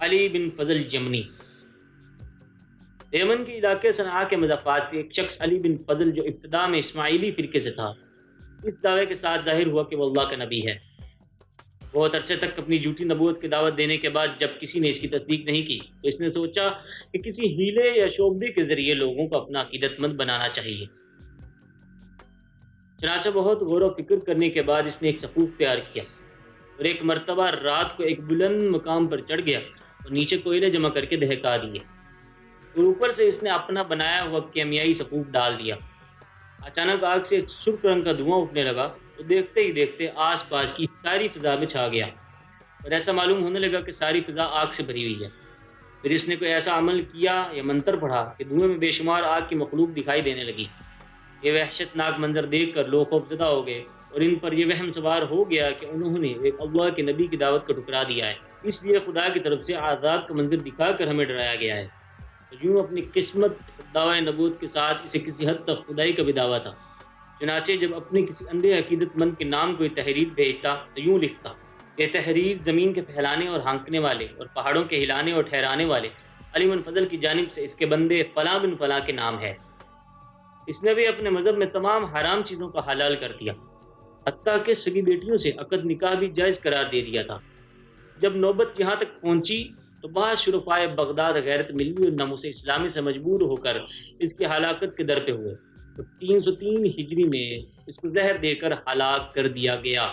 علی بن فضل یمنی۔ یمن کے علاقے صنعاء کے مضافات سے ایک شخص علی بن فضل جو ابتدا میں اسماعیلی فرقے سے تھا، اس دعوے کے ساتھ ظاہر ہوا کہ وہ اللہ کا نبی ہے۔ بہت عرصے تک اپنی جھوٹی نبوت کی دعوت دینے کے بعد جب کسی نے اس کی تصدیق نہیں کی تو اس نے سوچا کہ کسی ہیلے یا شعبدے کے ذریعے لوگوں کو اپنا عقیدت مند بنانا چاہیے۔ چنانچہ بہت غور و فکر کرنے کے بعد اس نے ایک صفوف تیار کیا اور ایک مرتبہ رات کو ایک بلند مقام پر چڑھ گیا اور نیچے کوئلے جمع کر کے دہکا دیے اور اوپر سے اس نے اپنا بنایا ہوا کیمیائی صفوف ڈال دیا۔ اچانک آگ سے ایک سرخ رنگ کا دھواں اٹھنے لگا تو دیکھتے ہی دیکھتے آس پاس کی ساری فضا میں چھا گیا اور ایسا معلوم ہونے لگا کہ ساری فضا آگ سے بھری ہوئی ہے۔ پھر اس نے کوئی ایسا عمل کیا یا منتر پڑھا کہ دھوئیں میں بے شمار آگ کی مخلوق دکھائی دینے لگی۔ یہ وحشت ناک منظر دیکھ کر لوگ خوفزدہ ہو گئے اور ان پر یہ وہم سوار ہو گیا کہ انہوں نے ایک اللہ کے نبی کی دعوت کو ٹھکرا دیا ہے، اس لیے خدا کی طرف سے عذاب کا منظر دکھا کر ہمیں ڈرایا گیا ہے۔ یوں اپنی قسمت دعوی نبوت کے ساتھ اسے کسی حد تک خدائی کا بھی دعویٰ تھا۔ چنانچہ جب اپنے کسی اندھے عقیدت مند کے نام کوئی تحریر بھیجتا تو یوں لکھتا: یہ تحریر زمین کے پھیلانے اور ہانکنے والے اور پہاڑوں کے ہلانے اور ٹھہرانے والے علی بن فضل کی جانب سے اس کے بندے فلاں بن فلاں کے نام ہے۔ اس نے بھی اپنے مذہب میں تمام حرام چیزوں کا حلال کر دیا، حتیٰ کہ سگی بیٹیوں سے عقد نکاح بھی جائز قرار دے دیا تھا۔ جب نوبت یہاں تک پہنچی تو بعض شرفائے بغداد غیرت ملی اور ناموس اسلامی سے مجبور ہو کر اس کی ہلاکت کے در پہ ہوئے تو 303 ہجری میں اس کو زہر دے کر ہلاک کر دیا گیا۔